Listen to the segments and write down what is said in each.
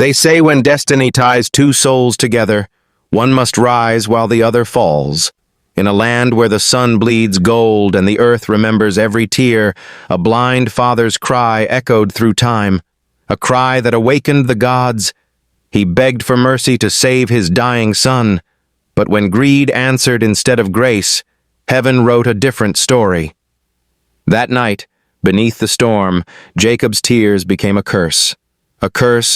They say when destiny ties two souls together, one must rise while the other falls. In a land where the sun bleeds gold and the earth remembers every tear, a blind father's cry echoed through time, a cry that awakened the gods. He begged for mercy to save his dying son, but when greed answered instead of grace, heaven wrote a different story. That night, beneath the storm, Jacob's tears became a curse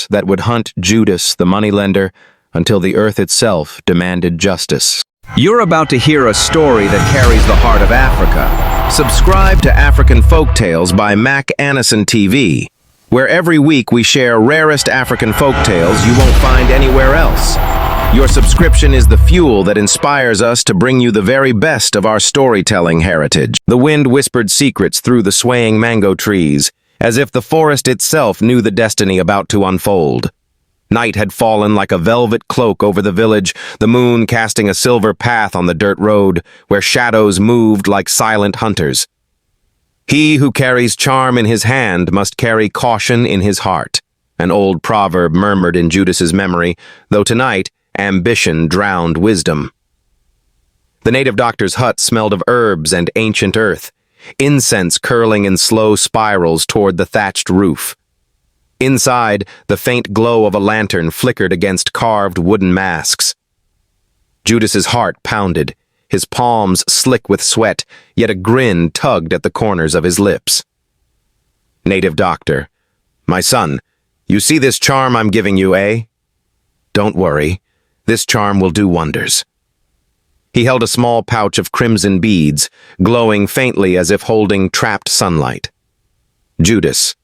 that would hunt Judas, the moneylender, until the earth itself demanded justice. You're about to hear a story that carries the heart of Africa. Subscribe to African Folktales by MaC-Anison TV, where every week we share rarest African folktales you won't find anywhere else. Your subscription is the fuel that inspires us to bring you the very best of our storytelling heritage. The wind whispered secrets through the swaying mango trees, as if the forest itself knew the destiny about to unfold. Night had fallen like a velvet cloak over the village, the moon casting a silver path on the dirt road, where shadows moved like silent hunters. He who carries charm in his hand must carry caution in his heart, an old proverb murmured in Judas's memory, though tonight ambition drowned wisdom. The native doctor's hut smelled of herbs and ancient earth, incense curling in slow spirals toward the thatched roof. Inside, the faint glow of a lantern flickered against carved wooden masks. Judas's heart pounded, his palms slick with sweat, yet a grin tugged at the corners of his lips. Native doctor, my son, you see this charm I'm giving you, eh? Don't worry, this charm will do wonders. He held a small pouch of crimson beads, glowing faintly as if holding trapped sunlight. Judas,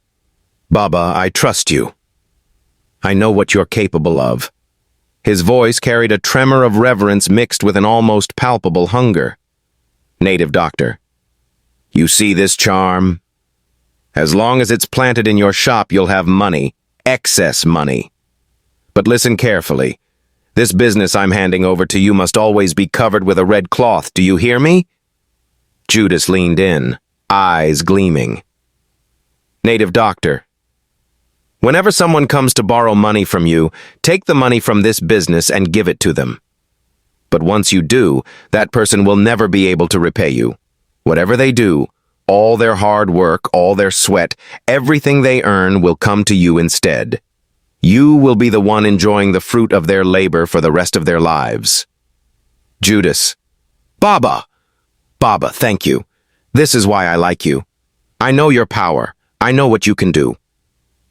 Baba, I trust you. I know what you're capable of. His voice carried a tremor of reverence mixed with an almost palpable hunger. Native doctor, you see this charm? As long as it's planted in your shop, you'll have money, excess money. But listen carefully. This business I'm handing over to you must always be covered with a red cloth, do you hear me? Judas leaned in, eyes gleaming. Native doctor, whenever someone comes to borrow money from you, take the money from this business and give it to them. But once you do, that person will never be able to repay you. Whatever they do, all their hard work, all their sweat, everything they earn will come to you instead. You will be the one enjoying the fruit of their labor for the rest of their lives. Judas, Baba, thank you. This is why I like you. I know your power. I know what you can do.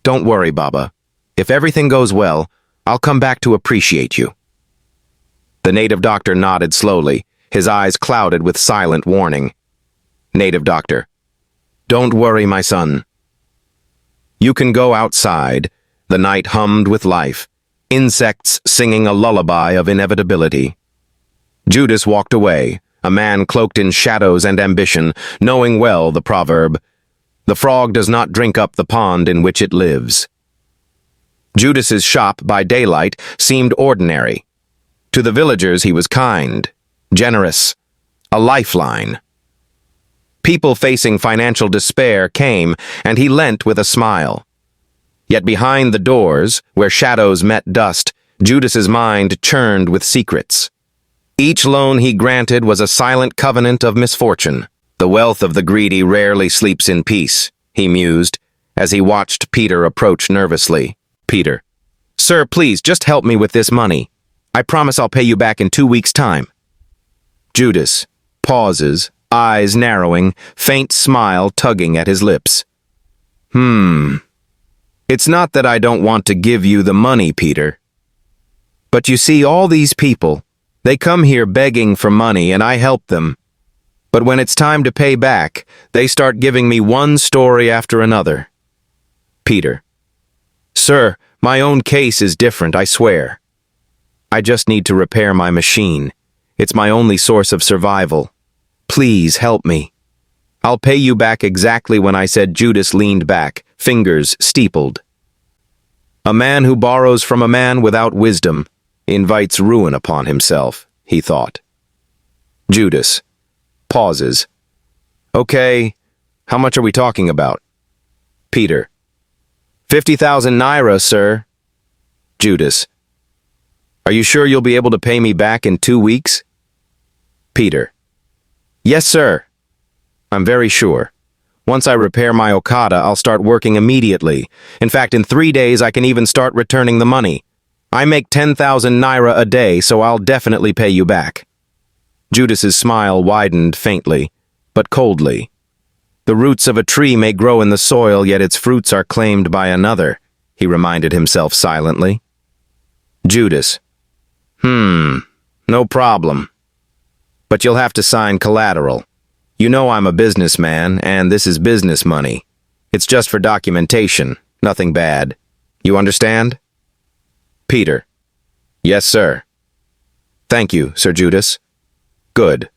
Don't worry, Baba. If everything goes well, I'll come back to appreciate you. The native doctor nodded slowly, his eyes clouded with silent warning. Native doctor, don't worry, my son. You can go outside. The night hummed with life, insects singing a lullaby of inevitability. Judas walked away, a man cloaked in shadows and ambition, knowing well the proverb, "The frog does not drink up the pond in which it lives." Judas's shop by daylight seemed ordinary. To the villagers he was kind, generous, a lifeline. People facing financial despair came, and he lent with a smile. Yet behind the doors, where shadows met dust, Judas's mind churned with secrets. Each loan he granted was a silent covenant of misfortune. The wealth of the greedy rarely sleeps in peace, he mused, as he watched Peter approach nervously. Peter, sir, please, just help me with this money. I promise I'll pay you back in 2 weeks' time. Judas pauses, eyes narrowing, faint smile tugging at his lips. It's not that I don't want to give you the money, Peter. But you see, all these people, they come here begging for money and I help them. But when it's time to pay back, they start giving me one story after another. Peter, sir, my own case is different, I swear. I just need to repair my machine. It's my only source of survival. Please help me. I'll pay you back exactly when I said. Judas leaned back, fingers steepled. A man who borrows from a man without wisdom invites ruin upon himself, he thought. Judas pauses. Okay, how much are we talking about? Peter, 50,000 naira, sir. Judas. Are you sure you'll be able to pay me back in 2 weeks? Peter. Yes, sir. I'm very sure. Once I repair my Okada, I'll start working immediately. In fact, in 3 days, I can even start returning the money. I make 10,000 naira a day, so I'll definitely pay you back. Judas's smile widened faintly, but coldly. The roots of a tree may grow in the soil, yet its fruits are claimed by another, he reminded himself silently. Judas. No problem. But you'll have to sign collateral. You know I'm a businessman, and this is business money. It's just for documentation, nothing bad. You understand? Peter. Yes, sir. Thank you, Sir Judas. Good.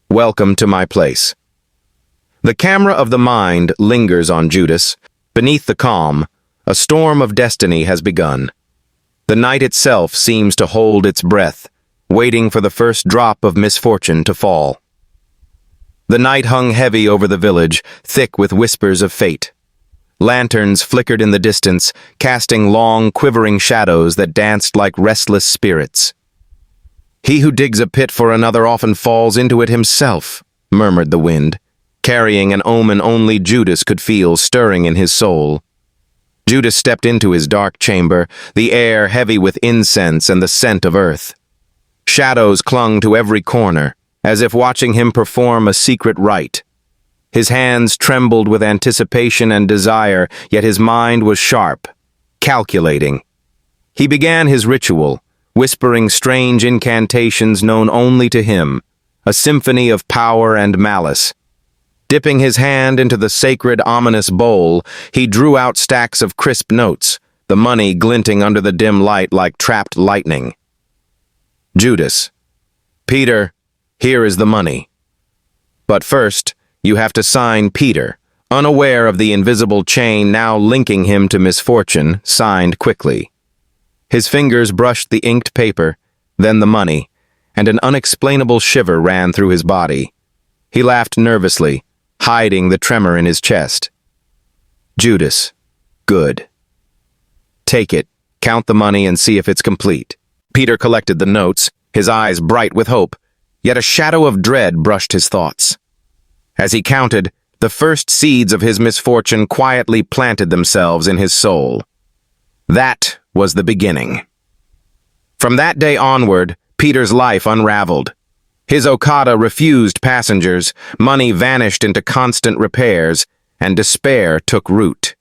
Welcome to my place. The camera of the mind lingers on Judas. Beneath the calm, a storm of destiny has begun. The night itself seems to hold its breath, waiting for the first drop of misfortune to fall. The night hung heavy over the village, thick with whispers of fate. Lanterns flickered in the distance, casting long, quivering shadows that danced like restless spirits. He who digs a pit for another often falls into it himself, murmured the wind, carrying an omen only Judas could feel stirring in his soul. Judas stepped into his dark chamber, the air heavy with incense and the scent of earth. Shadows clung to every corner, as if watching him perform a secret rite. His hands trembled with anticipation and desire, yet his mind was sharp, calculating. He began his ritual, whispering strange incantations known only to him, a symphony of power and malice. Dipping his hand into the sacred, ominous bowl, he drew out stacks of crisp notes, the money glinting under the dim light like trapped lightning. Judas. Peter, here is the money. But first, you have to sign Peter, unaware of the invisible chain now linking him to misfortune, signed quickly. His fingers brushed the inked paper, then the money, and an unexplainable shiver ran through his body. He laughed nervously, hiding the tremor in his chest. Judas. Good. Take it, count the money, and see if it's complete. Peter collected the notes, his eyes bright with hope, yet a shadow of dread brushed his thoughts. As he counted, the first seeds of his misfortune quietly planted themselves in his soul. That was the beginning. From that day onward, Peter's life unraveled. His Okada refused passengers, money vanished into constant repairs, and despair took root.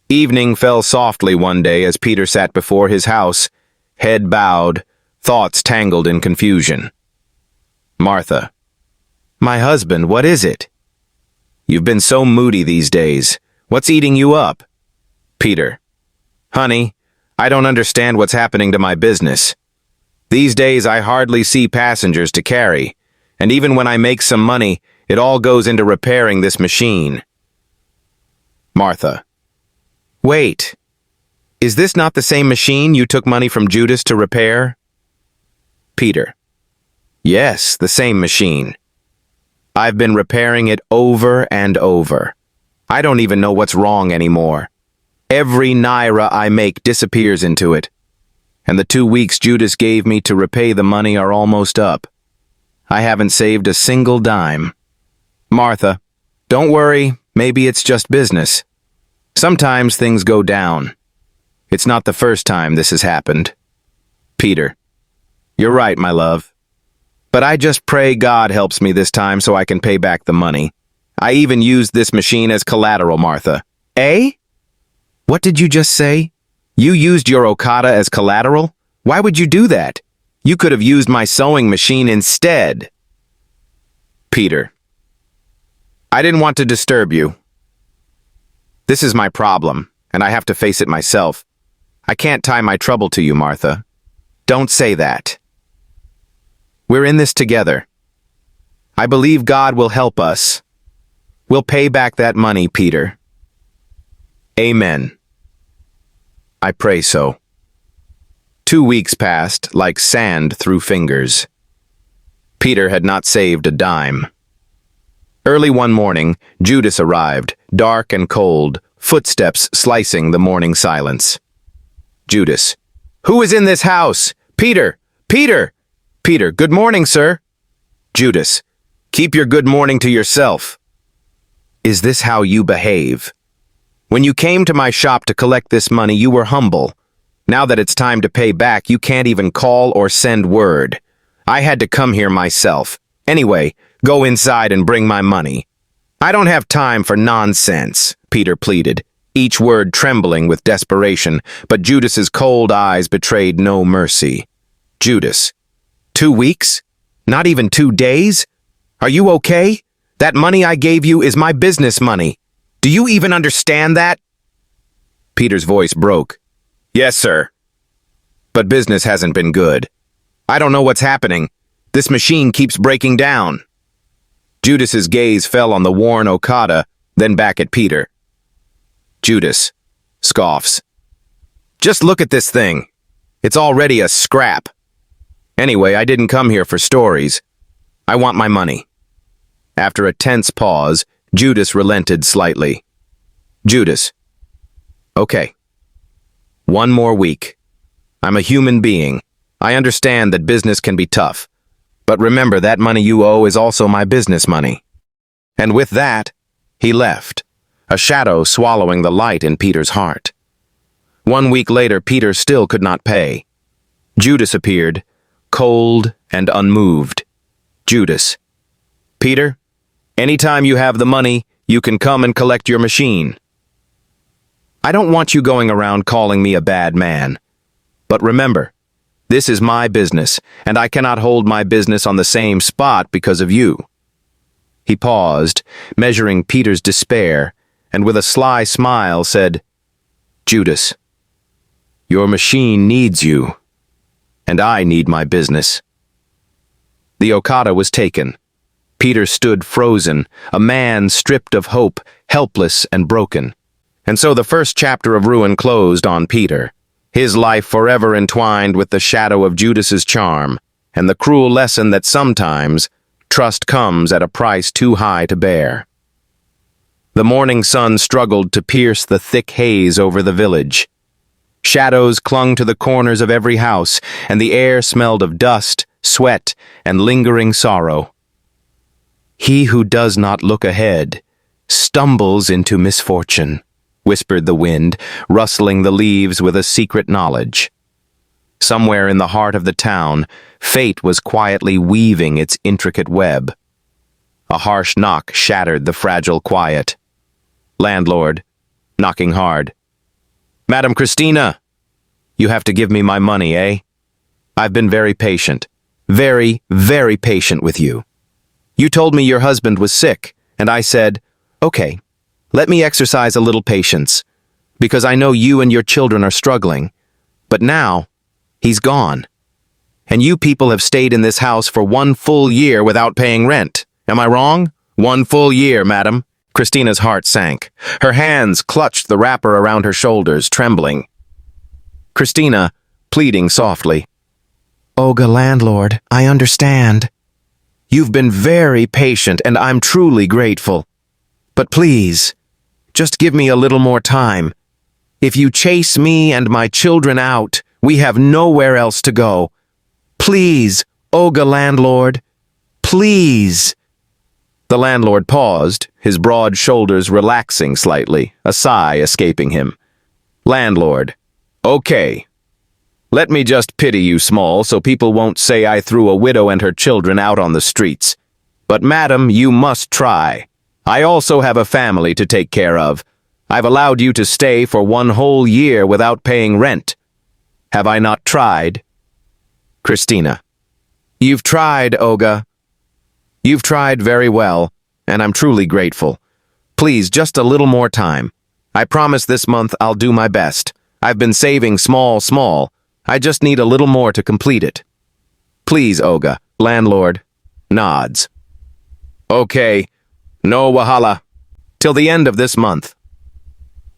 Evening fell softly one day as Peter sat before his house, head bowed, thoughts tangled in confusion. Martha. My husband, what is it? You've been so moody these days. What's eating you up? Peter. Honey, I don't understand what's happening to my business. These days I hardly see passengers to carry, and even when I make some money, it all goes into repairing this machine. Martha. Wait. Is this not the same machine you took money from Judas to repair? Peter. Yes, the same machine. I've been repairing it over and over. I don't even know what's wrong anymore. Every naira I make disappears into it, and the 2 weeks Judas gave me to repay the money are almost up. I haven't saved a single dime. Martha, don't worry, maybe it's just business. Sometimes things go down. It's not the first time this has happened. Peter, you're right, my love. But I just pray God helps me this time so I can pay back the money. I even used this machine as collateral, Martha. Eh? What did you just say? You used your Okada as collateral? Why would you do that? You could have used my sewing machine instead. Peter. I didn't want to disturb you. This is my problem, and I have to face it myself. I can't tie my trouble to you, Martha. Don't say that. We're in this together. I believe God will help us. We'll pay back that money, Peter. Amen. I pray so. 2 weeks passed like sand through fingers. Peter had not saved a dime. Early one morning, Judas arrived, dark and cold, footsteps slicing the morning silence. Judas, Who is in this house? Peter! Peter! Peter, good morning, sir. Judas, keep your good morning to yourself. Is this how you behave? When you came to my shop to collect this money, you were humble. Now that it's time to pay back, you can't even call or send word. I had to come here myself. Anyway, go inside and bring my money. I don't have time for nonsense, Peter pleaded, each word trembling with desperation, but Judas's cold eyes betrayed no mercy. Judas, 2 weeks? Not even 2 days? Are you okay? That money I gave you is my business money. Do you even understand that? Peter's voice broke. Yes, sir. But business hasn't been good. I don't know what's happening. This machine keeps breaking down. Judas's gaze fell on the worn Okada, then back at Peter. Judas scoffs. Just look at this thing. It's already a scrap. Anyway, I didn't come here for stories. I want my money. After a tense pause, Judas relented slightly. Judas. Okay. 1 more week. I'm a human being. I understand that business can be tough. But remember, that money you owe is also my business money. And with that, he left, a shadow swallowing the light in Peter's heart. 1 week later, Peter still could not pay. Judas appeared, cold and unmoved. Judas. Peter, anytime you have the money, you can come and collect your machine. I don't want you going around calling me a bad man. But remember, this is my business, and I cannot hold my business on the same spot because of you. He paused, measuring Peter's despair, and with a sly smile said, Judas, your machine needs you, and I need my business. The Okada was taken. Peter stood frozen, a man stripped of hope, helpless and broken. And so the first chapter of ruin closed on Peter, his life forever entwined with the shadow of Judas's charm, and the cruel lesson that sometimes trust comes at a price too high to bear. The morning sun struggled to pierce the thick haze over the village. Shadows clung to the corners of every house, and the air smelled of dust, sweat, and lingering sorrow. He who does not look ahead stumbles into misfortune, whispered the wind, rustling the leaves with a secret knowledge. Somewhere in the heart of the town, fate was quietly weaving its intricate web. A harsh knock shattered the fragile quiet. Landlord, knocking hard. Madam Christina, you have to give me my money, eh? I've been very patient. Very, very patient with you. You told me your husband was sick, and I said, okay, let me exercise a little patience, because I know you and your children are struggling. But now, he's gone. And you people have stayed in this house for 1 full year without paying rent. Am I wrong? 1 full year, madam. Christina's heart sank. Her hands clutched the wrapper around her shoulders, trembling. Christina, pleading softly. Olga, landlord, I understand. You've been very patient, and I'm truly grateful. But please, just give me a little more time. If you chase me and my children out, we have nowhere else to go. Please, Olga, landlord, please. The landlord paused, his broad shoulders relaxing slightly, a sigh escaping him. Landlord, okay. Let me just pity you small so people won't say I threw a widow and her children out on the streets. But madam, you must try. I also have a family to take care of. I've allowed you to stay for 1 whole year without paying rent. Have I not tried? Christina. You've tried, Olga. You've tried very well, and I'm truly grateful. Please, just a little more time. I promise this month I'll do my best. I've been saving small. I just need a little more to complete it. Please, Olga. Landlord nods. Okay, no wahala. Till the end of this month.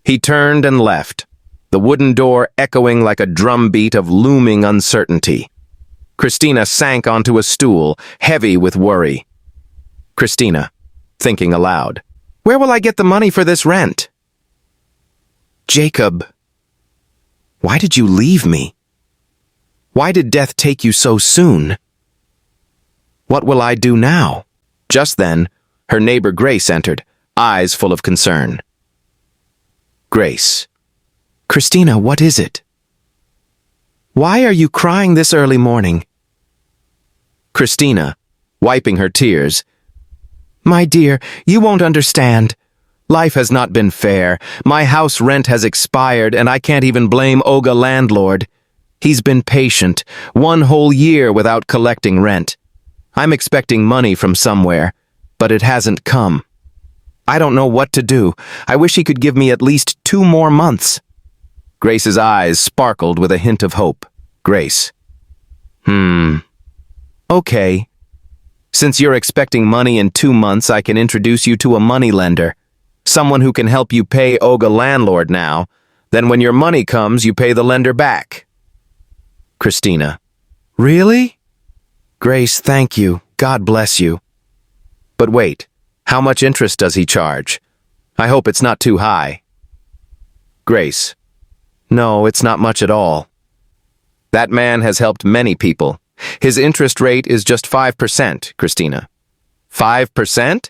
He turned and left, the wooden door echoing like a drumbeat of looming uncertainty. Christina sank onto a stool, heavy with worry. Christina, thinking aloud. Where will I get the money for this rent? Jacob, why did you leave me? Why did death take you so soon? What will I do now? Just then, her neighbor Grace entered, eyes full of concern. Grace. Christina, what is it? Why are you crying this early morning? Christina, wiping her tears. My dear, you won't understand. Life has not been fair. My house rent has expired, and I can't even blame Olga landlord. He's been patient, 1 whole year without collecting rent. I'm expecting money from somewhere, but it hasn't come. I don't know what to do. I wish he could give me at least 2 more months. Grace's eyes sparkled with a hint of hope. Grace. Okay. Since you're expecting money in 2 months, I can introduce you to a moneylender. Someone who can help you pay Olga landlord now. Then when your money comes, you pay the lender back. Christina. Really? Grace, thank you. God bless you. But wait, how much interest does he charge? I hope it's not too high. Grace. No, it's not much at all. That man has helped many people. His interest rate is just 5%, Christina. 5%?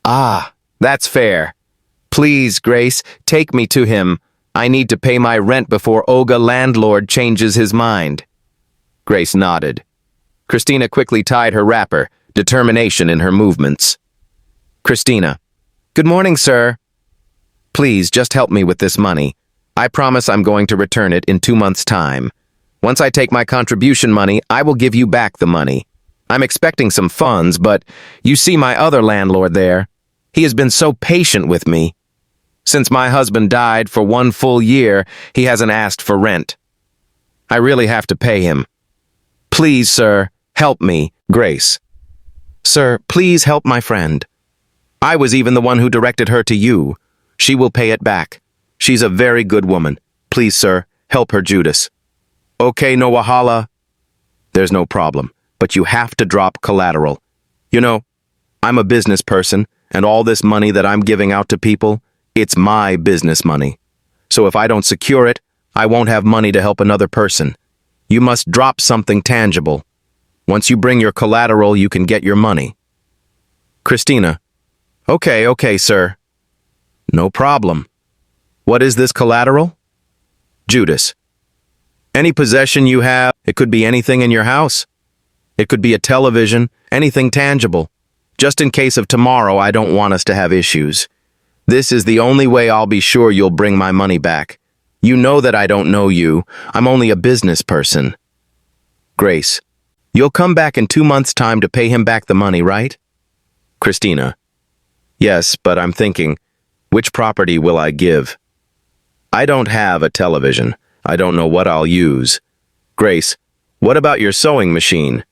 Ah, that's fair. Please, Grace, take me to him. I need to pay my rent before Olga landlord changes his mind. Grace nodded. Christina quickly tied her wrapper, determination in her movements. Christina. Good morning, sir. Please, just help me with this money. I promise I'm going to return it in 2 months' time. Once I take my contribution money, I will give you back the money. I'm expecting some funds, but you see my other landlord there. He has been so patient with me. Since my husband died for 1 full year, he hasn't asked for rent. I really have to pay him. Please, sir, help me, Grace. Sir, please help my friend. I was even the one who directed her to you. She will pay it back. She's a very good woman. Please, sir, help her, Judas. Okay, no wahala. There's no problem, but you have to drop collateral. You know, I'm a business person, and all this money that I'm giving out to people, it's my business money. So if I don't secure it, I won't have money to help another person. You must drop something tangible. Once you bring your collateral, you can get your money. Christina. Okay, sir. No problem. What is this collateral? Judas. Any possession you have, it could be anything in your house. It could be a television, anything tangible. Just in case of tomorrow, I don't want us to have issues. This is the only way I'll be sure you'll bring my money back. You know that I don't know you. I'm only a business person. Grace. You'll come back in 2 months' time to pay him back the money, right? Christina. Yes, but I'm thinking, which property will I give? I don't have a television. I don't know what I'll use. Grace, what about your sewing machine?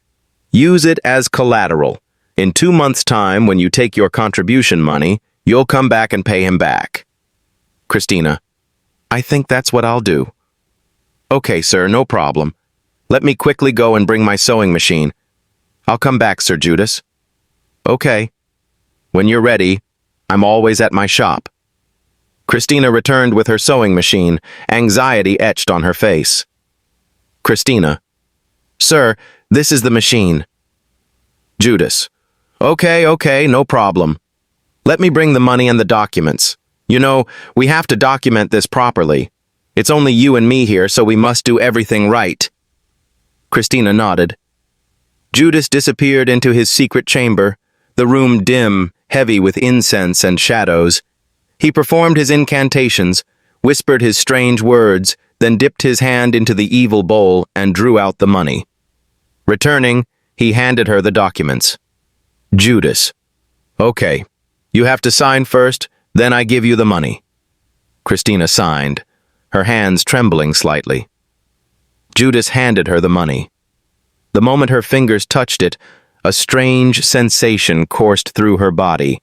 Use it as collateral. In 2 months' time, when you take your contribution money, you'll come back and pay him back. Christina, I think that's what I'll do. Okay, sir, no problem. Let me quickly go and bring my sewing machine. I'll come back, Sir Judas. Okay. When you're ready, I'm always at my shop. Christina returned with her sewing machine, anxiety etched on her face. Christina. Sir, this is the machine. Judas. Okay, no problem. Let me bring the money and the documents. You know, we have to document this properly. It's only you and me here, so we must do everything right. Christina nodded. Judas disappeared into his secret chamber, the room dim, heavy with incense and shadows. He performed his incantations, whispered his strange words, then dipped his hand into the evil bowl and drew out the money. Returning, he handed her the documents. Judas. Okay, you have to sign first, then I give you the money. Christina signed, her hands trembling slightly. Judas handed her the money. The moment her fingers touched it, a strange sensation coursed through her body,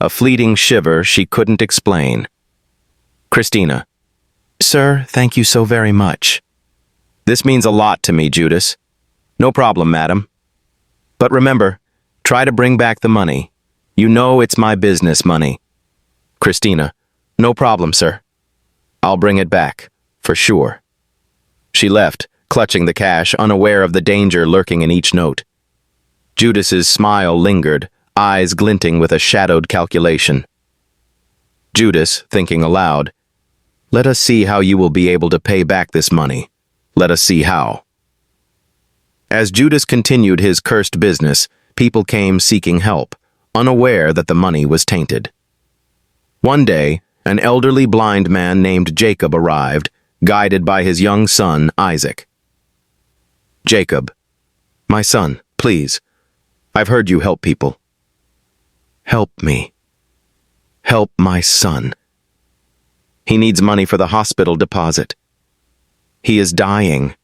a fleeting shiver she couldn't explain. Christina. Sir, thank you so very much. This means a lot to me, Judas. No problem, madam. But remember, try to bring back the money. You know it's my business money. Christina. No problem, sir. I'll bring it back, for sure. She left, clutching the cash, unaware of the danger lurking in each note. Judas's smile lingered, eyes glinting with a shadowed calculation. Judas, thinking aloud, "Let us see how you will be able to pay back this money. Let us see how." As Judas continued his cursed business, people came seeking help, unaware that the money was tainted. One day, an elderly blind man named Jacob arrived, guided by his young son, Isaac. "Jacob, my son, please. I've heard you help people. Help me. Help my son. He needs money for the hospital deposit. He is dying.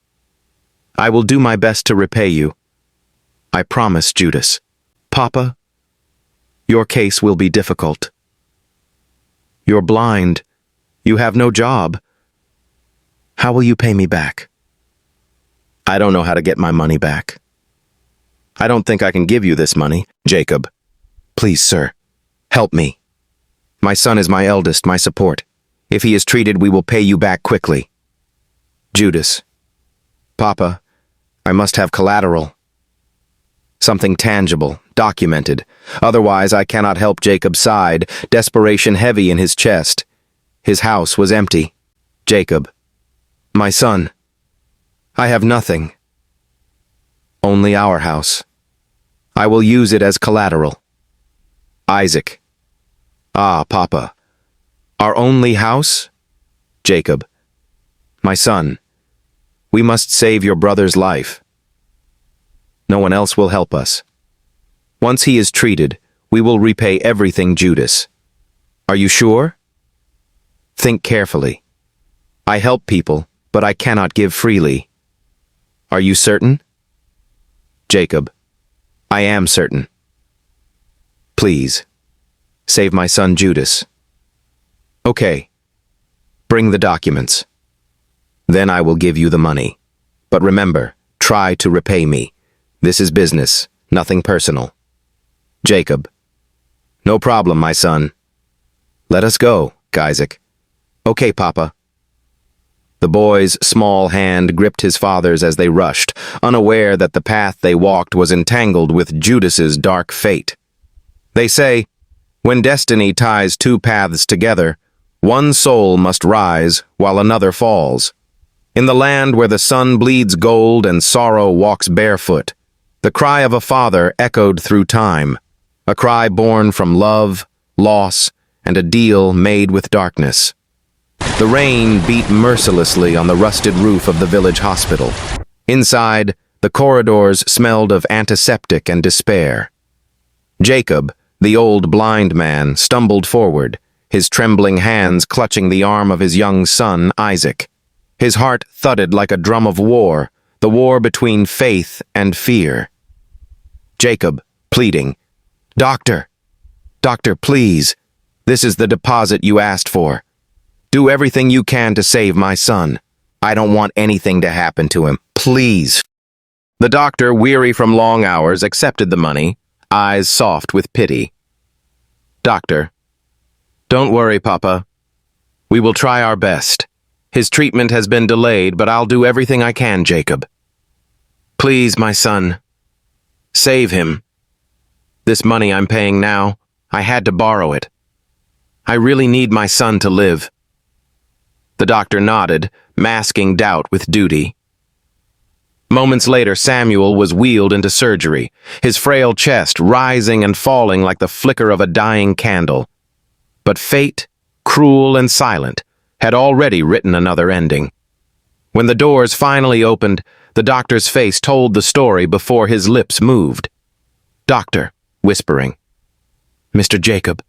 I will do my best to repay you. I promise, Judas. Papa, your case will be difficult. You're blind. You have no job. How will you pay me back? I don't know how to get my money back. I don't think I can give you this money, Jacob. Please, sir, help me. My son is my eldest, my support. If he is treated, we will pay you back quickly. Judas. Papa, I must have collateral. Something tangible, documented. Otherwise, I cannot help. Jacob sighed, desperation heavy in his chest. His house was empty. Jacob. My son. I have nothing. Only our house. I will use it as collateral. Isaac. Ah, Papa. Our only house? Jacob. My son. We must save your brother's life. No one else will help us. Once he is treated, we will repay everything, Judas. Are you sure? Think carefully. I help people, but I cannot give freely. Are you certain? Jacob. I am certain. Please, save my son Judas. Okay. Bring the documents. Then I will give you the money. But remember, try to repay me. This is business, nothing personal. Jacob. No problem, my son. Let us go, Isaac. Okay, Papa. The boy's small hand gripped his father's as they rushed, unaware that the path they walked was entangled with Judas's dark fate. They say, when destiny ties two paths together, one soul must rise while another falls. In the land where the sun bleeds gold and sorrow walks barefoot, the cry of a father echoed through time, a cry born from love, loss, and a deal made with darkness. The rain beat mercilessly on the rusted roof of the village hospital. Inside, the corridors smelled of antiseptic and despair. Jacob, the old blind man, stumbled forward, his trembling hands clutching the arm of his young son, Isaac. His heart thudded like a drum of war, the war between faith and fear. Jacob, pleading, Doctor, please, this is the deposit you asked for. Do everything you can to save my son. I don't want anything to happen to him. Please. The doctor, weary from long hours, accepted the money, eyes soft with pity. Doctor. Don't worry, Papa. We will try our best. His treatment has been delayed, but I'll do everything I can, Jacob. Please, my son. Save him. This money I'm paying now, I had to borrow it. I really need my son to live. The doctor nodded, masking doubt with duty. Moments later, Samuel was wheeled into surgery, his frail chest rising and falling like the flicker of a dying candle. But fate, cruel and silent, had already written another ending. When the doors finally opened, the doctor's face told the story before his lips moved. Doctor, whispering, Mr. Jacob,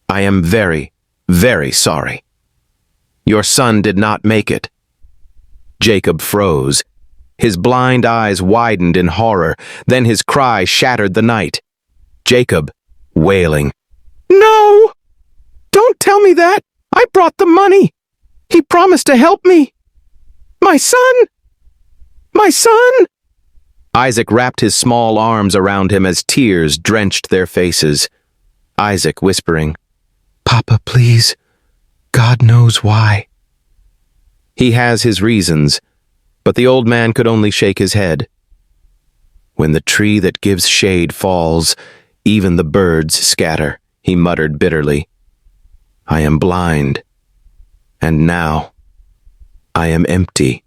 I am very, very sorry. Your son did not make it. Jacob froze. His blind eyes widened in horror, then his cry shattered the night. Jacob, wailing, No! Don't tell me that! I brought the money! He promised to help me! My son! My son! Isaac wrapped his small arms around him as tears drenched their faces. Isaac whispering, Papa, please. God knows why. He has his reasons. But the old man could only shake his head. "When the tree that gives shade falls, even the birds scatter," he muttered bitterly. "I am blind, and now I am empty."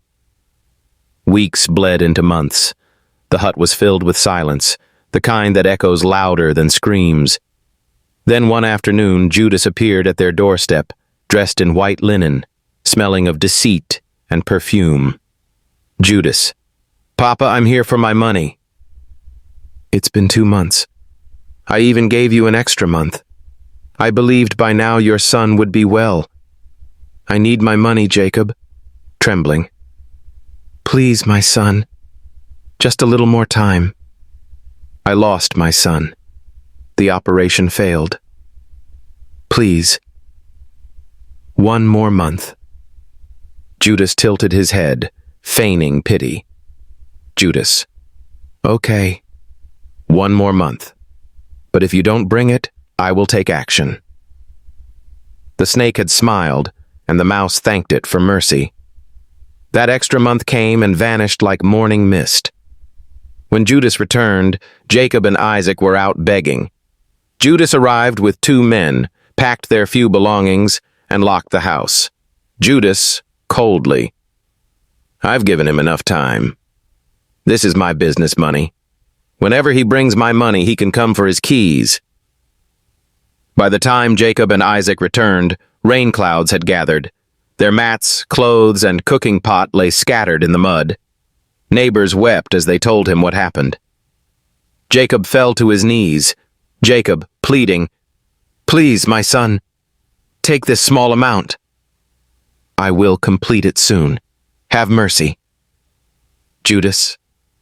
Weeks bled into months. The hut was filled with silence, the kind that echoes louder than screams. Then one afternoon, Judas appeared at their doorstep, dressed in white linen, smelling of deceit and perfume. "Judas, Papa, I'm here for my money." "It's been 2 months. I even gave you an extra month. I believed by now your son would be well. I need my money, Jacob," trembling. "Please, my son. Just a little more time." "I lost my son. The operation failed. Please. 1 more month." Judas tilted his head, feigning pity. "Judas, okay. 1 more month. But if you don't bring it, I will take action." The snake had smiled, and the mouse thanked it for mercy. That extra month came and vanished like morning mist. When Judas returned, Jacob and Isaac were out begging. Judas arrived with 2 men, packed their few belongings, and locked the house. Judas, coldly, "I've given him enough time. This is my business money. Whenever he brings my money, he can come for his keys." By the time Jacob and Isaac returned, rain clouds had gathered. Their mats, clothes, and cooking pot lay scattered in the mud. Neighbors wept as they told him what happened. Jacob fell to his knees, Jacob pleading, "Please, my son, take this small amount. I will complete it soon. Have mercy." Judas,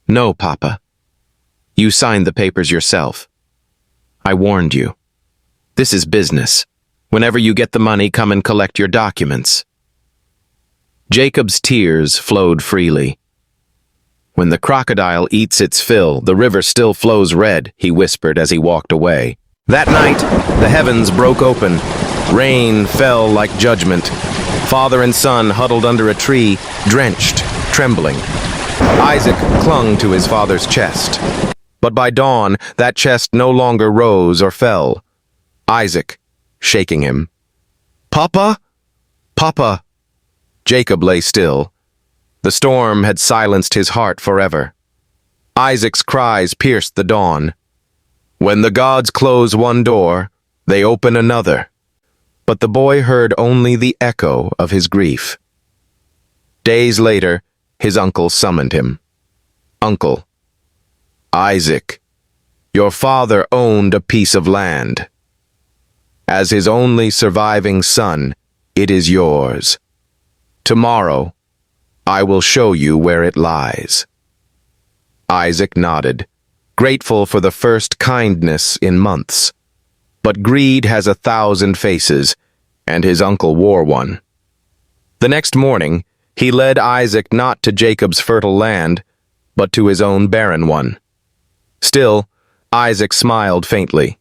"No, Papa. You signed the papers yourself. I warned you. This is business. Whenever you get the money, come and collect your documents." Jacob's tears flowed freely. "When the crocodile eats its fill, the river still flows red," he whispered as he walked away. That night, the heavens broke open. Rain fell like judgment. Father and son huddled under a tree, drenched, trembling. Isaac clung to his father's chest. But by dawn, that chest no longer rose or fell. Isaac, shaking him. "Papa? Papa!" Jacob lay still. The storm had silenced his heart forever. Isaac's cries pierced the dawn. When the gods close one door, they open another. But the boy heard only the echo of his grief. Days later, his uncle summoned him. "Uncle, Isaac, your father owned a piece of land. As his only surviving son, it is yours. Tomorrow, I will show you where it lies." Isaac nodded, grateful for the first kindness in months. But greed has 1,000 faces, and his uncle wore one. The next morning, he led Isaac not to Jacob's fertile land, but to his own barren one. Still, Isaac smiled faintly.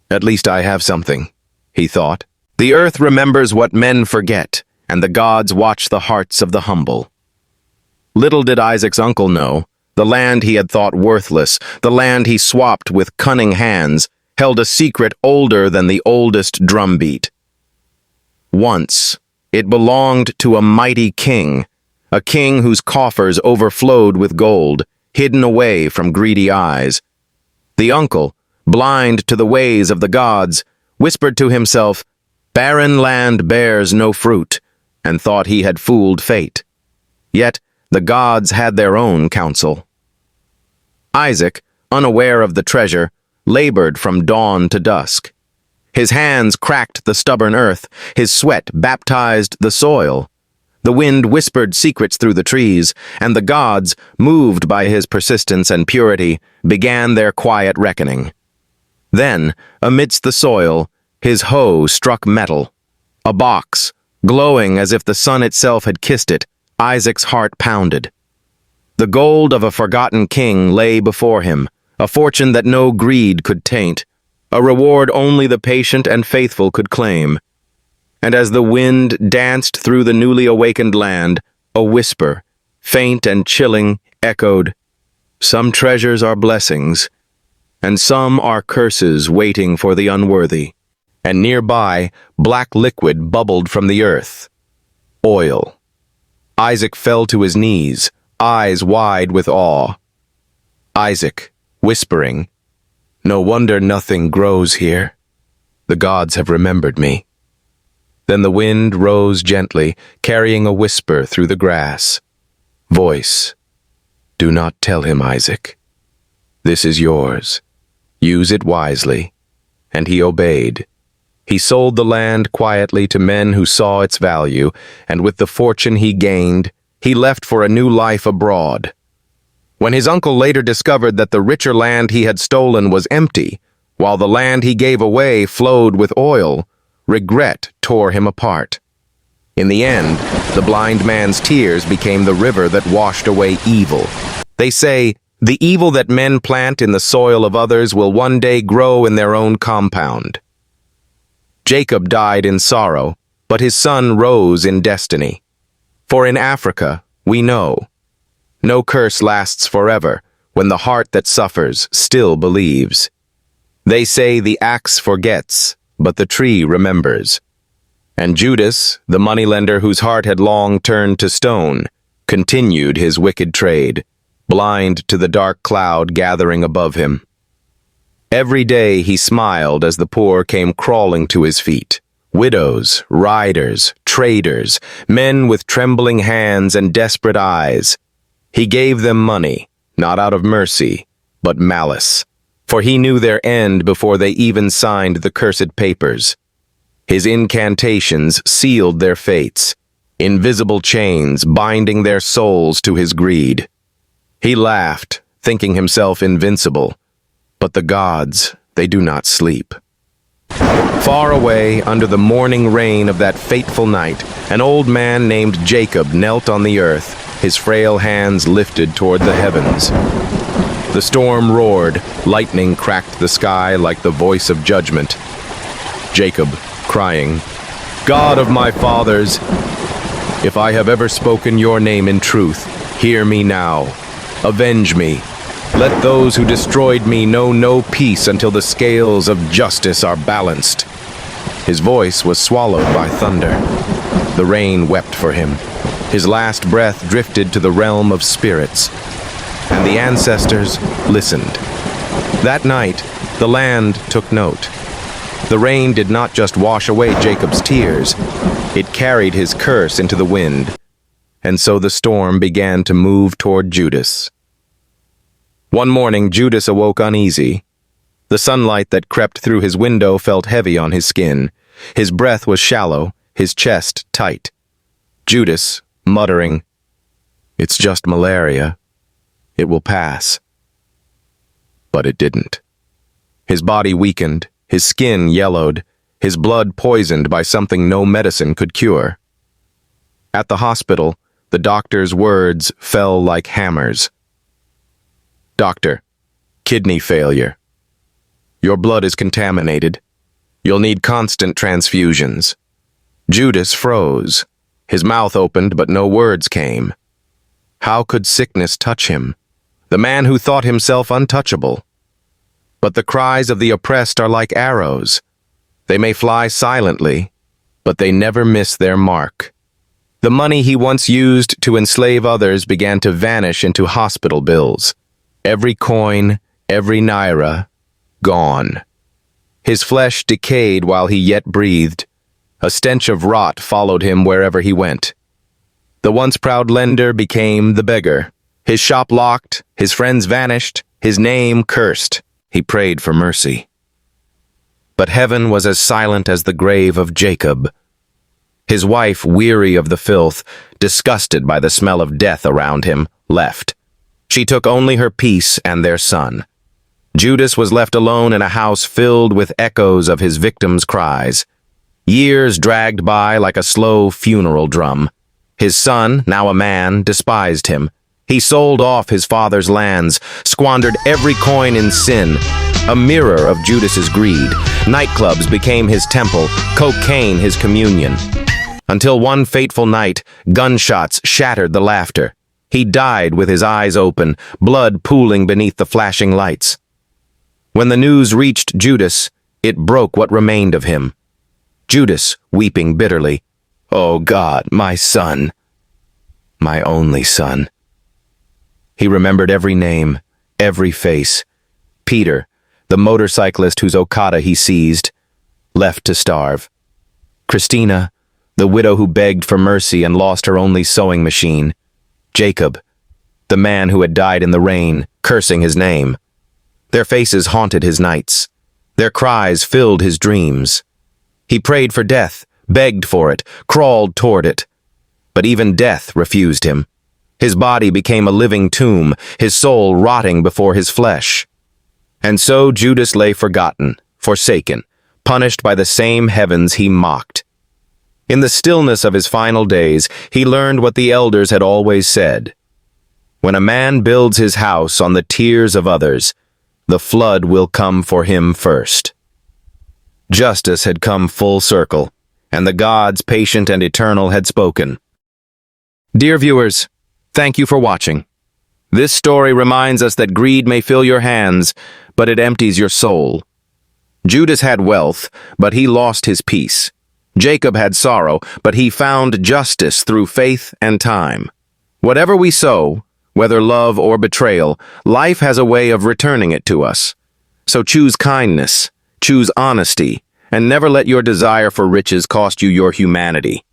"At least I have something," he thought. "The earth remembers what men forget, and the gods watch the hearts of the humble." Little did Isaac's uncle know, the land he had thought worthless, the land he swapped with cunning hands, held a secret older than the oldest drumbeat. Once, it belonged to a mighty king, a king whose coffers overflowed with gold, hidden away from greedy eyes. The uncle, blind to the ways of the gods, whispered to himself, "Barren land bears no fruit," and thought he had fooled fate. Yet, the gods had their own counsel. Isaac, unaware of the treasure, labored from dawn to dusk. His hands cracked the stubborn earth, his sweat baptized the soil. The wind whispered secrets through the trees, and the gods, moved by his persistence and purity, began their quiet reckoning. Then, amidst the soil, his hoe struck metal. A box, glowing as if the sun itself had kissed it, Isaac's heart pounded. The gold of a forgotten king lay before him, a fortune that no greed could taint, a reward only the patient and faithful could claim. And as the wind danced through the newly awakened land, a whisper, faint and chilling, echoed, "Some treasures are blessings, and some are curses waiting for the unworthy." And nearby, black liquid bubbled from the earth. Oil. Isaac fell to his knees, eyes wide with awe. Isaac, whispering, "No wonder nothing grows here. The gods have remembered me." Then the wind rose gently, carrying a whisper through the grass. Voice, "Do not tell him, Isaac. This is yours. Use it wisely." And he obeyed. He sold the land quietly to men who saw its value, and with the fortune he gained, he left for a new life abroad. When his uncle later discovered that the richer land he had stolen was empty, while the land he gave away flowed with oil, regret tore him apart. In the end, the blind man's tears became the river that washed away evil. They say, the evil that men plant in the soil of others will one day grow in their own compound. Jacob died in sorrow, but his son rose in destiny. For in Africa, we know, no curse lasts forever when the heart that suffers still believes. They say the axe forgets, but the tree remembers. And Judas, the moneylender whose heart had long turned to stone, continued his wicked trade, blind to the dark cloud gathering above him. Every day he smiled as the poor came crawling to his feet. Widows, riders, traders, men with trembling hands and desperate eyes. He gave them money, not out of mercy, but malice, for he knew their end before they even signed the cursed papers. His incantations sealed their fates, invisible chains binding their souls to his greed. He laughed, thinking himself invincible, but the gods, they do not sleep. Far away, under the morning rain of that fateful night, an old man named Jacob knelt on the earth, his frail hands lifted toward the heavens. The storm roared, lightning cracked the sky like the voice of judgment. Jacob, crying, "God of my fathers, if I have ever spoken your name in truth, hear me now. Avenge me. Let those who destroyed me know no peace until the scales of justice are balanced." His voice was swallowed by thunder. The rain wept for him. His last breath drifted to the realm of spirits, and the ancestors listened. That night, the land took note. The rain did not just wash away Jacob's tears, it carried his curse into the wind, and so the storm began to move toward Judas. One morning, Judas awoke uneasy. The sunlight that crept through his window felt heavy on his skin. His breath was shallow, his chest tight. Judas, muttering, "It's just malaria. It will pass." But it didn't. His body weakened, his skin yellowed, his blood poisoned by something no medicine could cure. At the hospital, the doctor's words fell like hammers. "Doctor, kidney failure. Your blood is contaminated. You'll need constant transfusions." Judas froze. His mouth opened, but no words came. How could sickness touch him, the man who thought himself untouchable? But the cries of the oppressed are like arrows. They may fly silently, but they never miss their mark. The money he once used to enslave others began to vanish into hospital bills. Every coin, every naira, gone. His flesh decayed while he yet breathed. A stench of rot followed him wherever he went. The once proud lender became the beggar. His shop locked, his friends vanished, his name cursed. He prayed for mercy. But heaven was as silent as the grave of Jacob. His wife, weary of the filth, disgusted by the smell of death around him, left. She took only her peace and their son. Judas was left alone in a house filled with echoes of his victims' cries. Years dragged by like a slow funeral drum. His son, now a man, despised him. He sold off his father's lands, squandered every coin in sin, a mirror of Judas's greed. Nightclubs became his temple, cocaine his communion. Until one fateful night, gunshots shattered the laughter. He died with his eyes open, blood pooling beneath the flashing lights. When the news reached Judas, it broke what remained of him. Judas, weeping bitterly, "Oh God, my son, my only son." He remembered every name, every face. Peter, the motorcyclist whose Okada he seized, left to starve. Christina, the widow who begged for mercy and lost her only sewing machine. Jacob, the man who had died in the rain, cursing his name. Their faces haunted his nights. Their cries filled his dreams. He prayed for death, begged for it, crawled toward it. But even death refused him. His body became a living tomb, his soul rotting before his flesh. And so Judas lay forgotten, forsaken, punished by the same heavens he mocked. In the stillness of his final days, he learned what the elders had always said. When a man builds his house on the tears of others, the flood will come for him first. Justice had come full circle, and the gods, patient and eternal, had spoken. Dear viewers, thank you for watching. This story reminds us that greed may fill your hands, but it empties your soul. Judas had wealth, but he lost his peace. Jacob had sorrow, but he found justice through faith and time. Whatever we sow, whether love or betrayal, life has a way of returning it to us. So choose kindness, choose honesty, and never let your desire for riches cost you your humanity.